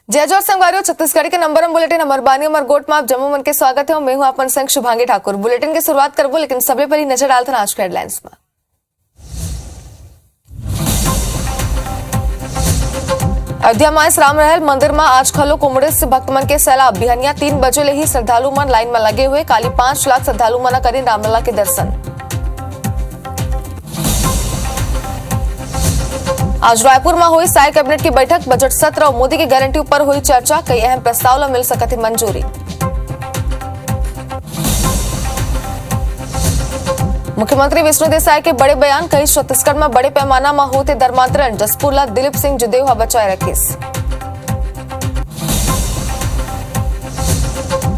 जय जोर संगवारियों, छत्तीसगढ़ के नंबर वन बुलेटिन अमरबानी अमरगोट में आप जम्मू मन के स्वागत है। मैं हूं अपन संग शुभांगी ठाकुर। बुलेटिन की शुरुआत करबो, लेकिन सबले पहले नजर डालते आज के हेडलाइंस में। अयोध्या में राम महल मंदिर में आज खलो कुमड़े से भक्त मन के सैलाब। बिहनिया 3 बजे ले ही श्रद्धालु मन लाइन में लगे हुए। काली 5 लाख श्रद्धालु मन करें रामलला के दर्शन। आज रायपुर में हुई साय कैबिनेट की बैठक। बजट सत्र और मोदी की गारंटी पर हुई चर्चा। कई अहम प्रस्ताव मिल सकती मंजूरी। मुख्यमंत्री विष्णु देसाई के बड़े बयान। कई छत्तीसगढ़ में बड़े पैमाना में होते धर्मांतरण। जसपुरला दिलीप सिंह जुदेव बचाए रखीस।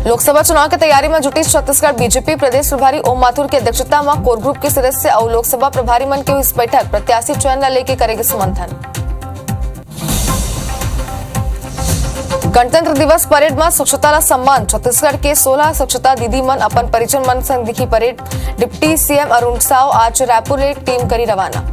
लोकसभा चुनाव की तैयारी में जुटी छत्तीसगढ़ बीजेपी। प्रदेश प्रभारी ओम माथुर की अध्यक्षता में कोर ग्रुप के सदस्य और लोकसभा प्रभारी मन की हुई इस बैठक। प्रत्याशी चयन लेके करेगी मंथन। गणतंत्र दिवस परेड में स्वच्छता सम्मान। छत्तीसगढ़ के 16 स्वच्छता दीदी मन अपन परिजन मन संग दिखी parade. Deputy CM Arun Sao आज रायपुर एक टीम करी रवाना।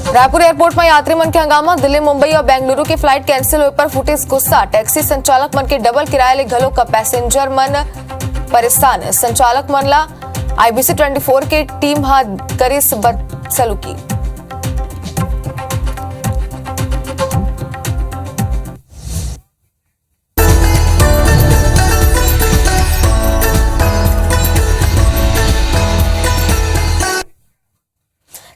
रायपुर एयरपोर्ट में यात्री मन के हंगामा। दिल्ली, मुंबई और बेंगलुरु की फ्लाइट कैंसिल हुए पर फुटे गुस्सा। टैक्सी संचालक मन के डबल किराए ले घलो का पैसेंजर मन परेशान। संचालक मन ला IBC 24 के टीम हाथ करी बदसलूकी।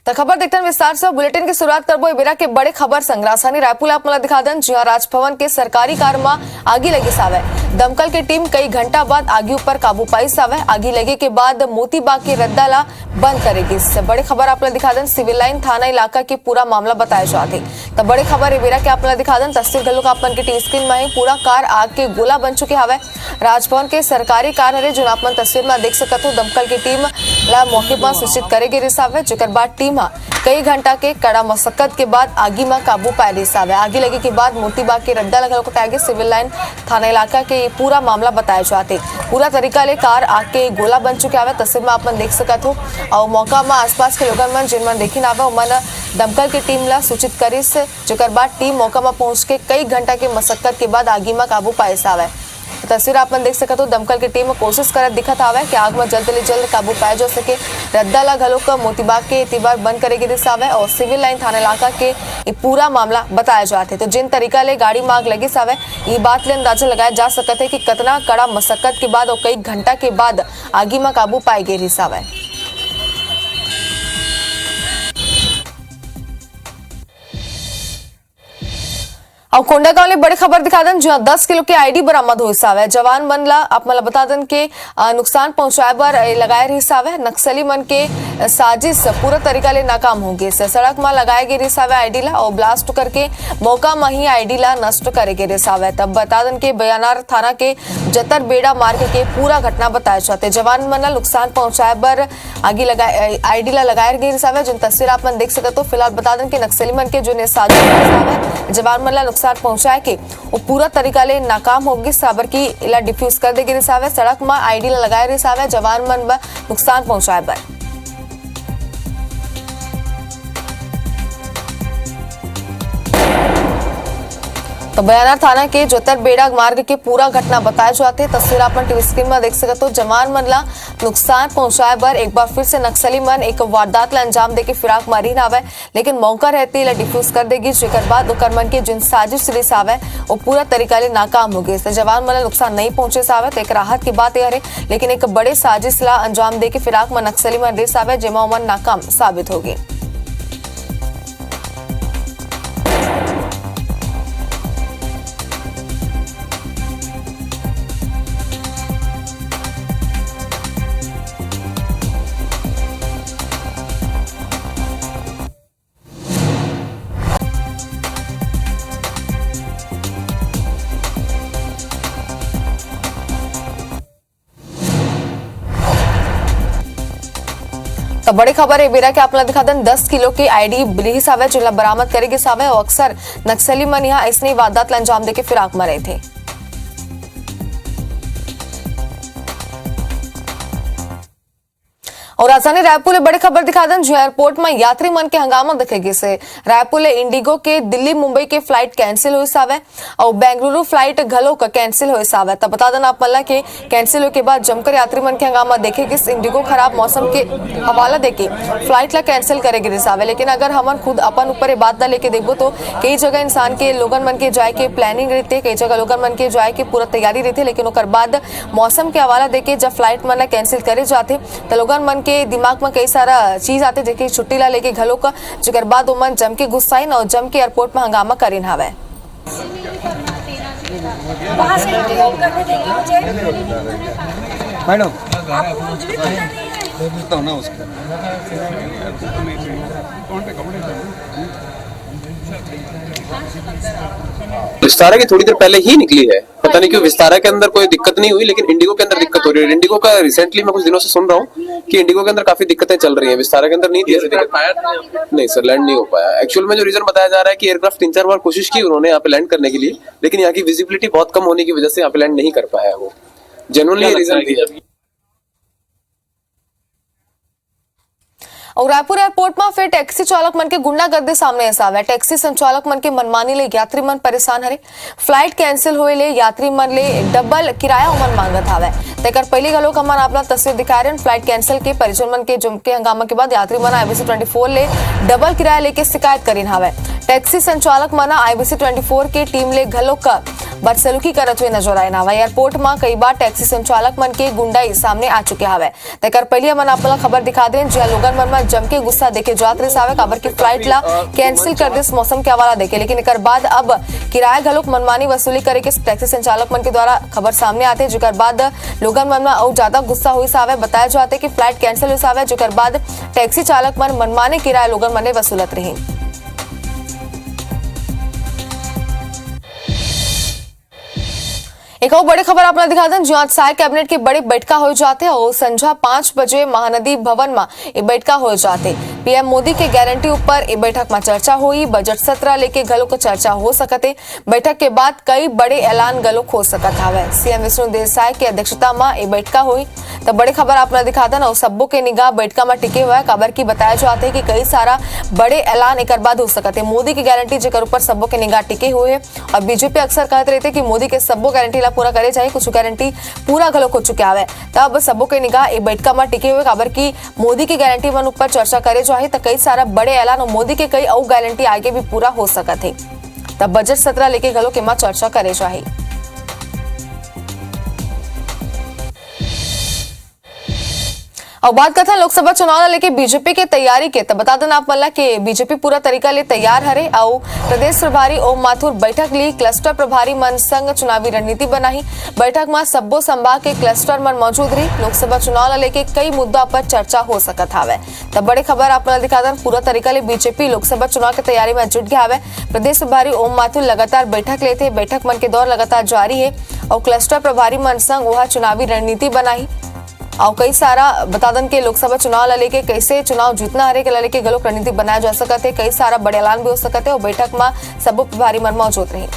तो खबर देखते हैं विस्तार से। बुलेटिन की शुरुआत करबो बेरा के बड़े खबर संग। राजधानी रायपुर आप मला दिखा दें, जी राजभवन के सरकारी कार में आगी लगी सावे। दमकल की टीम कई घंटा बाद आगी ऊपर काबू पाई सावे। आगी लगे के बाद मोतीबाग के रद्दाला बंद करेगी। इससे बड़ी खबर आप दिखा दें, सिविल लाइन थाना इलाका के पूरा मामला बताया जाते। तो बड़ी खबर बेरा के आप दिखा दें, तस्वीर गलो का अपन के टी स्क्रीन में ही पूरा कार आग के गोला बन चुके हवे। राजभवन के सरकारी कार हरे जो अपन तस्वीर में देख सकत हो। दमकल की टीम ला मौके पर सूचित करेगी रिसावे। जेकर बाद टीम कई घंटा के कड़ा मशक्कत के बाद आगी में काबू पाए रिसावे। आगी लगे के बाद मोतीबाग के रद्दा लगा को सिविल लाइन थाना इलाका के ये पूरा मामला बताया जाते। पूरा तरीका ले कार आग के गोला बन चुके हवे। तस्वीर में आप देख सकत हो। और मौका में आसपास के लोगन मन जिन मन देखी ना आवे उमन दमकल की टीम ला सूचित करिस। जेकर बाद टीम मौका में पहुंच के कई घंटा के मशक्कत के बाद आगी में काबू पाए सावे। तस्वीर आप देख सकते हो। दमकल की टीम कोशिश करत दिखत आवे कि आग में जल्द से जल्द काबू पाए जा सके। रद्दाला घलो का मोतीबाग के इतिबार बंद करेगी रिसावे और सिविल लाइन थाना इलाका के ये पूरा मामला बताया जाते। तो जिन तरीका ले गाड़ी में आग लगी सावे, ये बात ले अंदाजा लगाया जा सकता है कि कितना कड़ा मशक्कत के बाद और कई घंटा के बाद आगी में काबू पाई गई रिसावे। और कोंडागांव ले बड़ी खबर दिखा दें, जहां 10 किलो के आईडी बरामद हो सावे। जवान मन ला आप मला बता दें के नुकसान पहुंचाए बर लगाए रही सावे। नक्सली मन के साजिश पूरा तरीका ले नाकाम हो गए। सड़क में लगाए गए रिसावे आईडी ला और ब्लास्ट करके मौका में ही आईडी ला नष्ट करे गए रिसावे। तब बता दें के बयानार थाना के जतर बेड़ा मार्ग के पूरा घटना बताए जाते। जवान मन ला नुकसान पहुंचाए बर आगे लगाए आईडी ला लगाए गए रिसावे। जिन तस्वीर आप देख सकते तो फिलहाल बता दें कि नक्सली मन के जो साजिश जवान मन ला पहुंचाए के वो पूरा तरीका ले नाकाम होगी। साबर की इला डिफ्यूज कर देगी रिसावे। सड़क में आईडी लगाए रिसावे जवान मन नुकसान पहुंचाए बर। तो बयानार थाना के जोतर बेड़ा मार्ग के पूरा घटना बताए जाते। तस्वीर आप टीवी स्क्रीन में देख सकते हो। जवान मन ला नुकसान पहुंचाए बर एक बार फिर से नक्सली मन एक वारदात ला अंजाम दे के फिराक मारी ना आवे, लेकिन मौका रहती ला डिफ्यूज कर देगी। जेकर बाद ओकर मन के जिन साजिश रिस आवे वो पूरा तरीका ले नाकाम हो गए। जवान मन ला नुकसान नहीं पहुंचे सावे तो एक राहत की बात है, लेकिन एक बड़े साजिश ला अंजाम दे के फिराक में नक्सली मन रिस आवे जेमा मन नाकाम साबित होगी। तो बड़ी खबर है बेरा के आप दिखा दें, 10 किलो की आईडी बिली सावे जो बरामद करेगी सावे और अक्सर नक्सली मन यहाँ ऐसी वारदात ला अंजाम देके फिराक में रहे थे। और राजधानी रायपुर बड़ी खबर दिखा दें जो एयरपोर्ट में यात्री मन के हंगामा दिखेगी से रायपुर इंडिगो के दिल्ली मुंबई के फ्लाइट कैंसिल हुई सावे और बेंगलुरु फ्लाइट घलो का कैंसिल हुई सावे। तब बता देना आप के कैंसिल के बाद जमकर यात्री मन के हंगामा देखेगी। इंडिगो खराब मौसम के हवाला देके फ्लाइट ला कैंसिल करेगी सावे। लेकिन अगर हमन खुद अपन ऊपर ये बात ला लेके देखो तो कई जगह इंसान के लोगन मन के जाए के प्लानिंग रहते, कई जगह लोगन मन के जाए के पूरा तैयारी रहती, लेकिन ओकर बाद मौसम के हवाला देके जब फ्लाइट मन कैंसिल करे जाते तो लोगन मन के दिमाग में कई सारा चीज आते जेके छुट्टी ला लेके घलो का जेकर बाद ओमन जम के गुस्साइन और जम के एयरपोर्ट में हंगामा करीन हवे। मैडम विस्तारा की थोड़ी देर पहले ही निकली है, पता नहीं क्यों विस्तारा के अंदर कोई दिक्कत नहीं हुई, लेकिन इंडिगो के अंदर दिक्कत हो रही है। इंडिगो का रिसेंटली मैं कुछ दिनों से सुन रहा हूँ कि इंडिगो के अंदर काफी दिक्कतें चल रही हैं, विस्तारा के अंदर नहीं थी ऐसी दिक्कत। नहीं सर, लैंड नहीं हो पाया। एक्चुअल में जो रीजन बताया जा रहा है कि एयरक्राफ्ट 3-4 बार कोशिश की उन्होंने यहाँ पे लैंड करने के लिए, लेकिन यहाँ की विजिबिलिटी बहुत कम होने की वजह से यहाँ पे लैंड नहीं कर पाया। वो जेन्युइनली रीजन। और रायपुर एयरपोर्ट में फिर टैक्सी चालक मन के गुंडागर्दी सामने ऐसा है। टैक्सी संचालक मन के मनमानी ले यात्री मन परेशान हरे। फ्लाइट कैंसिल होए ले यात्री मन ले डबल किराया उमन मांगत हवे। तेकर पहली घलो हमन आपला तस्वीर दिखा रहे हैं। फ्लाइट कैंसिल के परिजन मन के जुम के हंगामा के बाद यात्री मन IBC 24 ले डबल किराया लेके शिकायत करीन हवे। टैक्सी संचालक मन IBC 24 के टीम ले घलो का बदसलूकी करत हुए नजर आए हवे। एयरपोर्ट में कई बार टैक्सी संचालक मन के गुंडाई सामने आ चुके हवे। तेकर पहली हमन आपला खबर दिखा दें जहां लोगन मन में जम के गुस्सा देखे जात रहे सावे काबर की फ्लाइट ला कैंसिल कर दिस मौसम के हवाला देखे, लेकिन एक बाद अब किराया घलोक मनमानी वसूली करे के टैक्सी संचालक मन के द्वारा खबर सामने आते, जेकर बाद लोगन मन में और ज्यादा गुस्सा हुई सावे। बताया जाते कि फ्लाइट कैंसिल हुई सावे, जेकर बाद टैक्सी चालक मन मनमानी किराया लोगन मन ने वसूलत रही। एक और बड़ी खबर आपने दिखा दें जहां साय कैबिनेट की बड़ी बैठका हो जाते और संझा 5 बजे महानदी भवन में ये बैठका हो जाते। पीएम मोदी के गारंटी ऊपर ये बैठक में चर्चा हुई। बजट सत्र लेके गलो को चर्चा हो सकते। बैठक के बाद कई बड़े ऐलान गलो हो सकत हवे। सीएम विष्णु देसाई की अध्यक्षता में ये बैठका हुई। तो बड़ी खबर आपने दिखा दें और सबों के निगाह बैठका में टिके हुआ है। खबर की बताया जाते है कि कई सारा बड़े ऐलान एक बाद हो सकते। मोदी की गारंटी जेकर ऊपर सबों के निगाह टिके हुए है और बीजेपी अक्सर कहते रहते कि मोदी के सबों गारंटी पूरा करे जाए, कुछ गारंटी पूरा घलो हो चुका है। तब सबों के निगाह एक बैठका में टिके हुए खबर की मोदी की गारंटी मन ऊपर चर्चा करे जाए तो कई सारा बड़े ऐलान और मोदी के कई और गारंटी आगे भी पूरा हो सकत है। तब बजट सत्र लेके घलो के मां चर्चा करे जाए। और बात करते हैं लोकसभा चुनाव लेके बीजेपी के तैयारी के, तो बता देना आप मल्ला कि बीजेपी पूरा तरीका ले तैयार हरे और प्रदेश प्रभारी ओम माथुर बैठक ली। क्लस्टर प्रभारी मन संग चुनावी रणनीति बनाई। बैठक में सब्बो संभाग के क्लस्टर मन मौजूद रही। लोकसभा चुनाव लेके कई मुद्दा पर चर्चा हो सकत हवे। तब बड़ी खबर आप दिखा दें पूरा तरीका ले बीजेपी लोकसभा चुनाव की तैयारी में जुट गया हवे। प्रदेश प्रभारी ओम माथुर लगातार बैठक लेते। बैठक मन के दौर लगातार जारी है और क्लस्टर प्रभारी मन संग वह चुनावी रणनीति बनाई और कई सारा बता दें कि लोकसभा चुनाव लेके कैसे चुनाव जीतना हरे के लेके गलो रणनीति बनाया जा सकते। कई सारा बड़े ऐलान भी हो सकते और बैठक में सब प्रभारी मन मौजूद रही।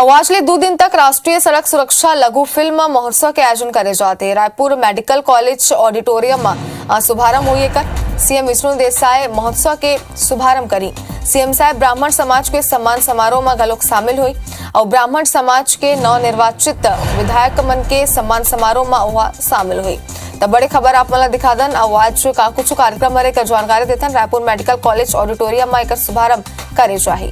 आज ले 2 दिन तक राष्ट्रीय सड़क सुरक्षा लघु फिल्म महोत्सव के आयोजन करे जाते। रायपुर मेडिकल कॉलेज ऑडिटोरियम में शुभारंभ हुई। सीएम विष्णु देसाई महोत्सव के शुभारंभ करी। सीएम साहब ब्राह्मण समाज के सम्मान समारोह में गलोक शामिल हुई और ब्राह्मण समाज के नवनिर्वाचित विधायक मन के सम्मान समारोह में वह शामिल हुई। तब बड़ी खबर आप मला दिखा दें आज का कुछ कार्यक्रम हरे का जानकारी देते हैं। रायपुर मेडिकल कॉलेज ऑडिटोरियम में एक शुभारंभ करे जाए।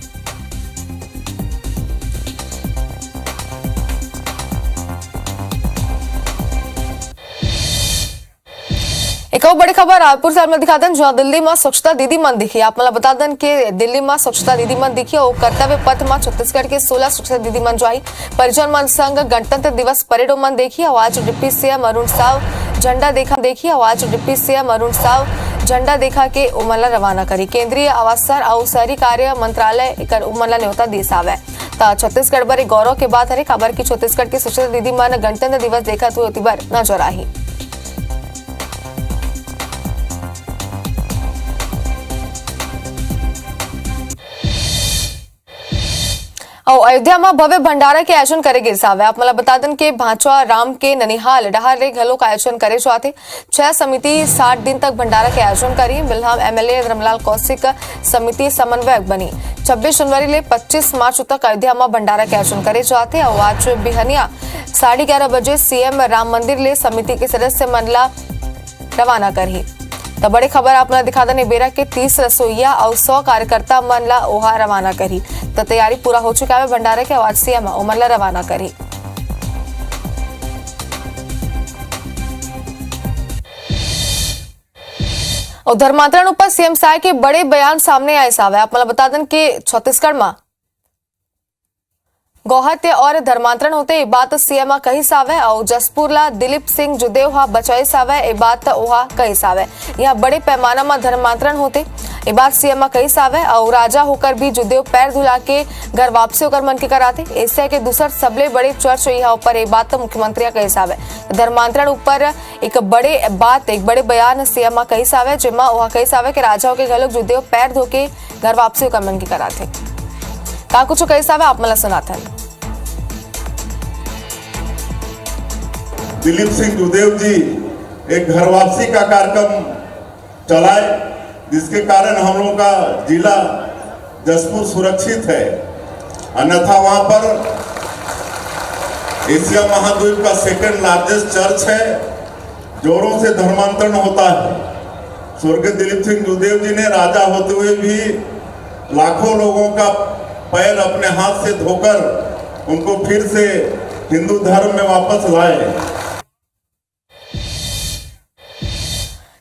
एक और बड़ी खबर रायपुर से दिखा दें जहां दिल्ली में स्वच्छता दीदी मन दिखी। आप मतलब बता दें कि दिल्ली में स्वच्छता दीदी मन दिखी और कर्तव्य पथ में छत्तीसगढ़ के 16 स्वच्छता दीदी मन जो आई। परिजन मन संग गणतंत्र दिवस परेड मन देखी और आज डिप्टी सीएम अरुण साव झंडा देखी और आज डिप्टी सीएम अरुण साव झंडा देखा के उमला रवाना करी। केंद्रीय आवासन और शहरी कार्य मंत्रालय एक उमला न्योता दिस आवे। छत्तीसगढ़ पर गौरव के बात है खबर की छत्तीसगढ़ की स्वच्छता दीदी मन गणतंत्र दिवस देखा हुए बार नजर आई। और अयोध्या में भव्य भंडारा के आयोजन करे गिरसावे आपने बता दें कि भांचवा राम के ननिहाल डहार रे घलो का आयोजन करे जाते 6 समिति 60 दिन तक भंडारा के आयोजन करी बिल्हाम एमएलए धर्मलाल कौशिक समिति समन्वयक बनी 26 जनवरी ले 25 मार्च तक अयोध्या में भंडारा के आयोजन करे जाते और आज बिहनिया 11:30 बजे सीएम राम मंदिर ले समिति के सदस्य मंडला रवाना करी। तो बड़ी खबर आपने दिखा देने बेरा के 30 रसोईया और 100 कार्यकर्ता मनला ओहा रवाना करी। तो तैयारी पूरा हो चुका है भंडारे के आज सीएम मनला रवाना करी। और धर्मांतरण पर सीएम साय के बड़े बयान सामने आए सावे आपने बता दें कि छत्तीसगढ़ में गौहत्या और धर्मांतरण होते ये बात सीएम कही सावे और जसपुरला दिलीप सिंह जुदेव हा बचाई सावे ये बात ओहा कही सावे यहाँ बड़े पैमाना में धर्मांतरण होते ये बात सीएम कही सावे और राजा होकर भी जुदेव पैर धुला के घर वापसी होकर मन के कराते ऐसे के दूसर सबले बड़े चर्च यहाँ ऊपर ये बात मुख्यमंत्री कही सावे धर्मांतरण ऊपर एक बड़े बयान सीएम कही सावे जिमा ओहा कही सावे कि राजा के घलोक जुदेव पैर धो के घर वापसी होकर मन के कराते का कुछ कही सावे आप मला सुनाते हैं। दिलीप सिंह जुदेव जी एक घर वापसी का कार्यक्रम चलाए जिसके कारण हम लोगों का जिला जसपुर सुरक्षित है। अन्यथा वहां पर एशिया महाद्वीप का सेकंड लार्जेस्ट चर्च है, जोरों से धर्मांतरण होता है। स्वर्गीय दिलीप सिंह जुदेव जी ने राजा होते हुए भी लाखों लोगों का पैर अपने हाथ से धोकर उनको फिर से हिंदू धर्म में वापस लाए।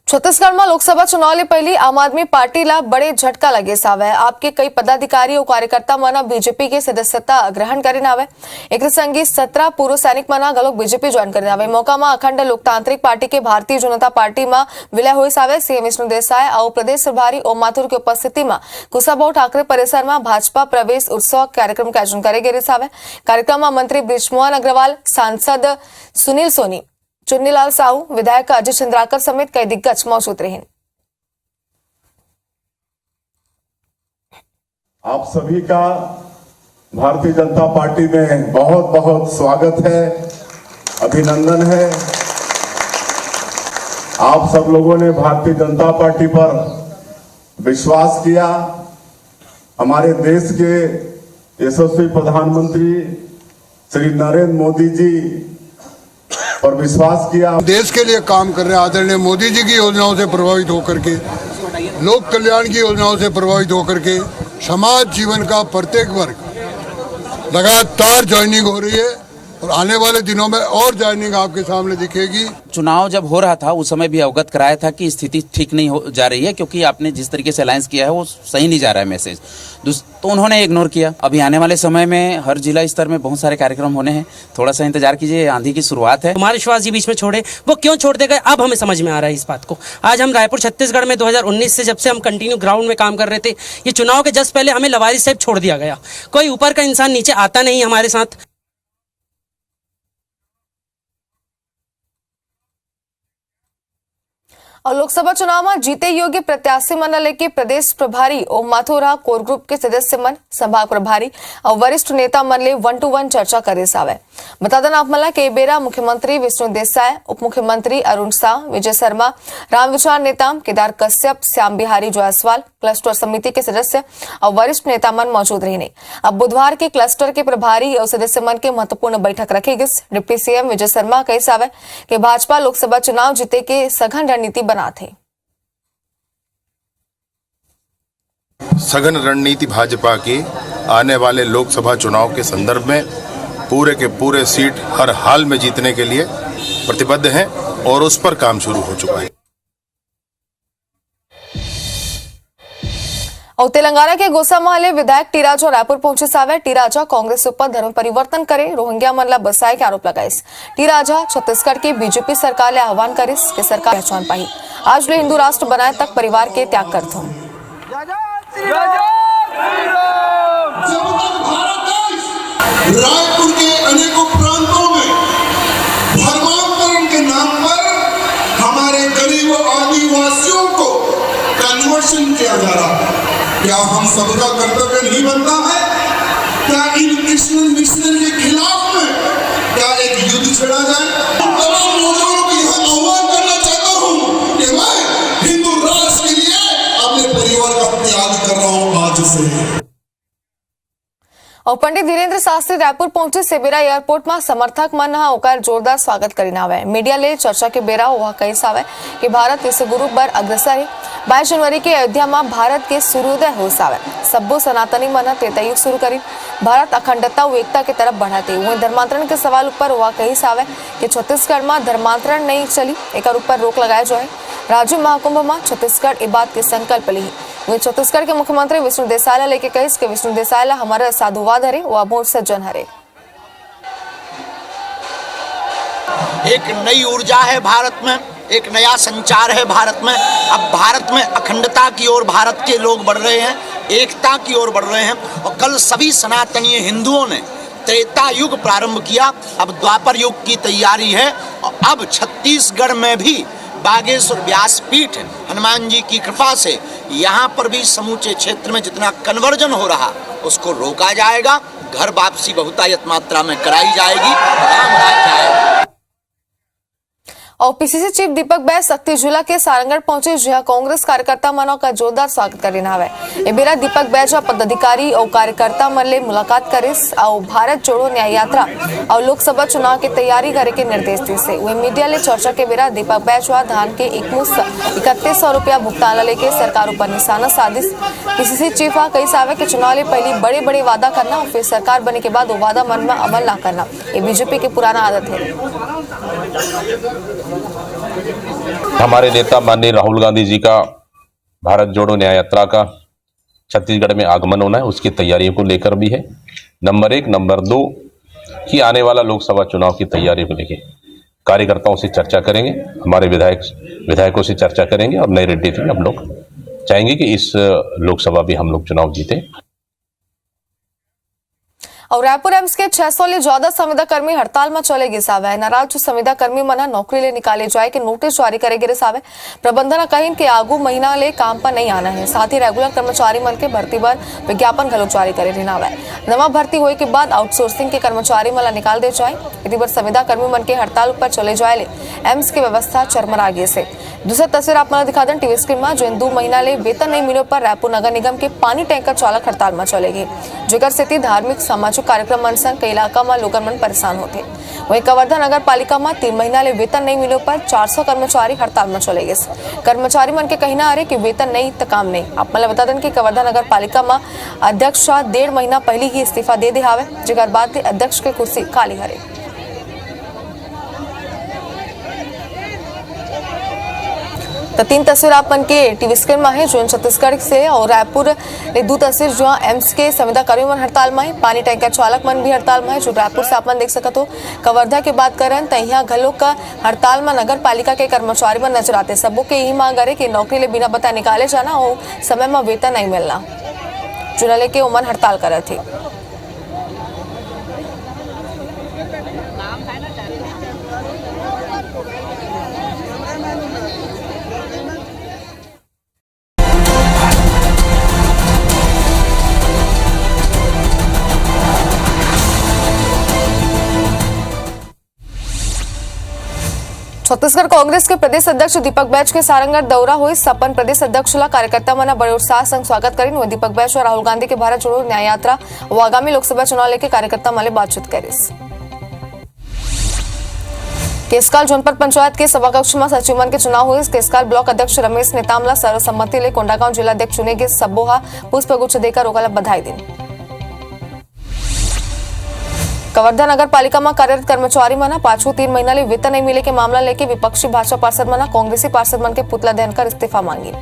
छत्तीसगढ़ में लोकसभा चुनाव ले पहली आम आदमी पार्टी ला बड़े झटका लगे सावे आपके कई पदाधिकारी और कार्यकर्ता मना बीजेपी के सदस्यता ग्रहण करे नावे एक संगी 17 पूर्व सैनिक मना गलोक बीजेपी ज्वाइन करे नावे मौका में अखंड लोकतांत्रिक पार्टी के भारतीय जनता पार्टी में विलय हुई सावे सीएम विष्णु देसाई और प्रदेश प्रभारी ओम माथुर की उपस्थिति में कुशाभाऊ ठाकरे परिसर में भाजपा प्रवेश उत्सव कार्यक्रम का आयोजन करे गए सावे कार्यक्रम में मंत्री बृजमोहन अग्रवाल सांसद सुनील सोनी चुन्नीलाल साहू विधायक अजय चंद्राकर समेत कई दिग्गज मौजूद रहे। आप सभी का भारतीय जनता पार्टी में बहुत बहुत स्वागत है, अभिनंदन है। आप सब लोगों ने भारतीय जनता पार्टी पर विश्वास किया, हमारे देश के यशस्वी प्रधानमंत्री श्री नरेंद्र मोदी जी और विश्वास किया। देश के लिए काम कर रहे हैं आदरणीय मोदी जी की योजनाओं से प्रभावित होकर के, लोक कल्याण की योजनाओं से प्रभावित होकर के समाज जीवन का प्रत्येक वर्ग लगातार ज्वाइनिंग हो रही है और आने वाले दिनों में और ज्वाइनिंग आपके सामने दिखेगी। चुनाव जब हो रहा था उस समय भी अवगत कराया था कि स्थिति ठीक नहीं हो जा रही है क्योंकि आपने जिस तरीके से अलायंस किया है वो सही नहीं जा रहा है मैसेज, तो उन्होंने इग्नोर किया। अभी आने वाले समय में हर जिला स्तर में बहुत सारे कार्यक्रम होने हैं, थोड़ा सा इंतजार कीजिए, आंधी की शुरुआत है। कुमार विश्वास जी बीच में छोड़े, वो क्यों छोड़ते गए अब हमें समझ में आ रहा है इस बात को। आज हम रायपुर छत्तीसगढ़ में 2019 से जब से हम कंटिन्यू ग्राउंड में काम कर रहे थे, ये चुनाव के जस्ट पहले हमें लवारिस साहब छोड़ दिया गया, कोई ऊपर का इंसान नीचे आता नहीं हमारे साथ। और लोकसभा चुनाव में जीते योग्य प्रत्याशी मन लेके प्रदेश प्रभारी ओम माथुर कोर ग्रुप के सदस्य मन, संभाग प्रभारी और वरिष्ठ नेता मन ले 1-to-1 चर्चा करे सावे। बता देना आप मला के बेरा मुख्यमंत्री विष्णु देसाई, उप मुख्यमंत्री अरुण शाह, विजय शर्मा, रामविचार नेता केदार कश्यप, श्याम बिहारी जायसवाल, क्लस्टर समिति के सदस्य और वरिष्ठ नेता मन मौजूद रहने। अब बुधवार के क्लस्टर के प्रभारी और सदस्य मन के महत्वपूर्ण बैठक रखेगी। डिप्टी सीएम विजय शर्मा कही सावे कि भाजपा लोकसभा चुनाव जीते के सघन रणनीति बना थे। सघन रणनीति भाजपा की आने वाले लोकसभा चुनाव के संदर्भ में पूरे के पूरे सीट हर हाल में जीतने के लिए प्रतिबद्ध हैं और उस पर काम शुरू हो चुका है। और तेलंगाना के गोसामाले विधायक टी राजा रायपुर पहुंचे सावे। टी राजा कांग्रेस ऊपर धर्म परिवर्तन करे, रोहिंग्या मनला बसाए के आरोप लगाइस। टी राजा छत्तीसगढ़ की बीजेपी सरकार ले आह्वान करिस कि सरकार पहचान पाई आज ले हिंदू राष्ट्र बनाए तक परिवार के त्याग करत हूं। रायपुर के अनेकों प्रांतों में धर्मांतरण के नाम पर हमारे गरीब आदिवासियों को कन्वर्शन किया जा रहा है। क्या हम सबका कर्तव्य नहीं बनता है क्या इन मिशनरी के खिलाफ में क्या एक युद्ध छेड़ा जाए? तमाम नौजवानों को यह आह्वान करना चाहता हूं कि मैं हिंदू राष्ट्र के लिए अपने परिवार का त्याग कर रहा हूं आज से। और पंडित धीरेन्द्र शास्त्री रायपुर पहुंचे से बेरा एयरपोर्ट में समर्थक मन होकर जोरदार स्वागत करीने आवे। मीडिया ले चर्चा के बेरा वह कही सावे कि भारत विश्व गुरु पर अग्रसर है। 22 जनवरी के अयोध्या में भारत के सूर्योदय हो सावे। सब्बो सनातनी मन त्रेता युग शुरू करी भारत अखंडता व एकता की तरफ बढ़ाते हुए धर्मांतरण के सवाल पर वह कही सावे कि छत्तीसगढ़ में धर्मांतरण नहीं चली, एक ऊपर रोक लगाया जाए। राज्य महाकुंभ में छत्तीसगढ़ ए बात के संकल्प ली। वही छत्तीसगढ़ के मुख्यमंत्री विष्णु देसाईला लेके कही कि विष्णु देसाईला हमारा साधुवाद हरे व अमोर सज्जन हरे। एक नई ऊर्जा है भारत में, एक नया संचार है भारत में। अब भारत में अखंडता की ओर भारत के लोग बढ़ रहे हैं, एकता की ओर बढ़ रहे हैं। और कल सभी सनातनीय हिंदुओं ने त्रेता युग प्रारंभ किया, अब द्वापर युग की तैयारी है। और अब छत्तीसगढ़ में भी बागेश्वर व्यासपीठ हनुमान जी की कृपा से यहाँ पर भी समूचे क्षेत्र में जितना कन्वर्जन हो रहा उसको रोका जाएगा। घर वापसी बहुतायत मात्रा में कराई जाएगी, राम राज जाएगा। और पीसीसी चीफ दीपक बैस शक्ति झूला के सारंगढ़ पहुंचे, जहां कांग्रेस कार्यकर्ता मनों का जोरदार स्वागत करीने आवे। ए बेरा दीपक बैस पदाधिकारी और कार्यकर्ता मन ले मुलाकात करिस और भारत जोड़ो न्याय यात्रा और लोकसभा चुनाव की तैयारी करे के निर्देश दी से। वही मीडिया ले चर्चा के बेरा दीपक बैस धान के 3100 रुपया भुगतान लेके सरकार पर निशाना साधिस। पीसीसी चीफ कई सावे के चुनाव ले पहली बड़े बड़े वादा करना और फिर सरकार बने के बाद वो वादा मन में अमल न करना, ये बीजेपी की पुराना आदत है। हमारे नेता माननीय राहुल गांधी जी का भारत जोड़ो न्याय यात्रा का छत्तीसगढ़ में आगमन होना है, उसकी तैयारियों को लेकर भी है। नंबर 1, नंबर 2 कि आने वाला लोकसभा चुनाव की तैयारी को लेकर कार्यकर्ताओं से चर्चा करेंगे, हमारे विधायकों से चर्चा करेंगे और नई रणनीति में हम लोग चाहेंगे कि इस लोकसभा भी हम लोग चुनाव जीते। और रायपुर एम्स के 600 ले 14 संविदा कर्मी हड़ताल में चलेगी सावे। नाराज संविदा कर्मी मना नौकरी ले निकाले जाए के नोटिस जारी करेगी सावे। प्रबंधन कहीं के आगू महीना ले काम पर नहीं आना है, साथ ही रेगुलर कर्मचारी मन के भर्ती पर विज्ञापन घलो जारी करे रहना है। नवा भर्ती होए के बाद आउटसोर्सिंग के कर्मचारी मन निकाल दे जाए। यदि बार संविदा कर्मी मन के हड़ताल पर चले जाए ले एम्स की व्यवस्था चरमरा गई से। दूसरा तस्वीर आप मन दिखा दें टीवी स्क्रीन में, जो 2 महीना ले वेतन नहीं मिले पर रायपुर नगर निगम के पानी टैंकर चालक हड़ताल में चलेगी, जेकर सेती धार्मिक सामाजिक कार्यक्रम मन संग कई इलाका में लोगन मन परेशान होते। वहीं कवर्धा नगर पालिका में 3 महीना ले वेतन नहीं मिले पर 400 कर्मचारी हड़ताल में चलेगे। कर्मचारी मन के कहना है कि वेतन नहीं तो काम नहीं। आप मतलब बता दें कि कवर्धा नगर पालिका में अध्यक्ष 1.5 महीना पहले ही इस्तीफा दे दे हावे, जेकर बाद अध्यक्ष के कुर्सी खाली हरे। तो 3 तस्वीर आप मन के टीवी स्क्रीन में है, जो छत्तीसगढ़ से और रायपुर ने 2 तस्वीर जो एम्स के संविदा कर्मी मन हड़ताल में है, पानी टैंकर चालक मन भी हड़ताल में है, जो रायपुर से आप मन देख सकते हो। कवर्धा की बात करें तो यहाँ घलों का हड़ताल में नगर पालिका के कर्मचारी मन नजर आते। सबों के यही मांग करे कि नौकरी ले बिना बताए निकाले जाना और समय में वेतन नहीं मिलना, जो लेके उमन हड़ताल करे थे। छत्तीसगढ़ कांग्रेस के प्रदेश अध्यक्ष दीपक बैच के सारंगढ़ दौरा हुई। सपन प्रदेश अध्यक्ष कार्यकर्ता मना बड़े उत्साह संग स्वागत करीन। वो दीपक बैच और राहुल गांधी के भारत जोड़ो न्याय यात्रा और आगामी लोकसभा चुनाव लेके कार्यकर्ता माले बातचीत करीस। केसकाल जनपद पंचायत के सभाकक्ष में सचिव मन के चुनाव हुए। केसकाल ब्लॉक अध्यक्ष रमेश नेतामला सर्वसम्मति ले कोंडागांव जिला अध्यक्ष चुने गए। सबोहा पुष्प गुच्छ देकर ओकला बधाई दी। कवर्धा नगर पालिका में कार्यरत कर्मचारी मना 5 महीना ले वेतन नहीं मिले के मामला लेके विपक्षी भाजपा पार्षद मना कांग्रेसी पार्षद मन के पुतला दहन कर इस्तीफा मांगी।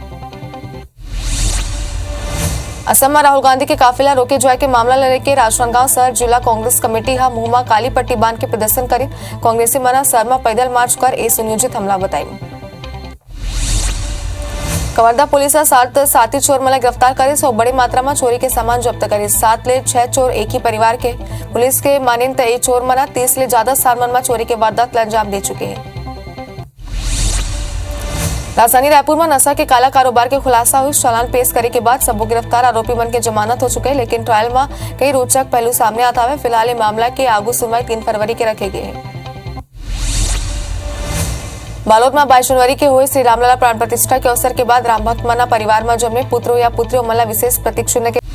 असम में राहुल गांधी के काफिला रोके जाए के मामला लेके राजनांदगांव शहर जिला कांग्रेस कमेटी हा मुंह काली पट्टी बांध के प्रदर्शन करी। कांग्रेसी मना शहर में पैदल मार्च कर ए सुनियोजित हमला बताई। कवर्धा पुलिस साथी चोर मला गिरफ्तार करे और बड़ी मात्रा में चोरी के सामान जब्त करे। 7 ले 6 चोर एक ही परिवार के। पुलिस के मानें तो ये चोर मना 30 ले ज्यादा स्थान में चोरी के वारदात अंजाम दे चुके हैं। राजधानी रायपुर में नशा के काला कारोबार के खुलासा हुई। चालान पेश करे के बाद सबो गिरफ्तार आरोपी मन के जमानत हो चुके हैं, लेकिन ट्रायल में कई रोचक पहलू सामने आता है। फिलहाल ये मामला के आगू सुनवाई 3 फरवरी के रखे गए हैं। बालोद में 22 जनवरी के हुए श्री रामलला प्राण प्रतिष्ठा के अवसर के बाद राम भक्त मना परिवार में जन्मे पुत्रों या पुत्रियों मला विशेष प्रतीक चिन्ह के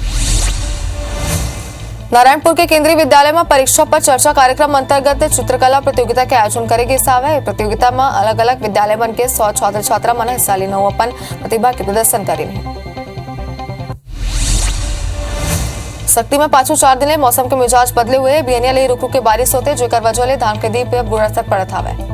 नारायणपुर के केंद्रीय विद्यालय में परीक्षा पर चर्चा कार्यक्रम अंतर्गत चित्रकला प्रतियोगिता के आयोजन करेगी। प्रतियोगिता में अलग अलग विद्यालय मन के 100 छात्र छात्रा मन हिस्सा लेना अपन प्रतिभा के प्रदर्शन करेंगे। शक्ति में पाछू 4 दिन मौसम के मिजाज बदले हुए। बियनिया ले रुक रुक के बारिश होते, जेकर वजह ले धान के दी पे बुरा असर पड़त हवे।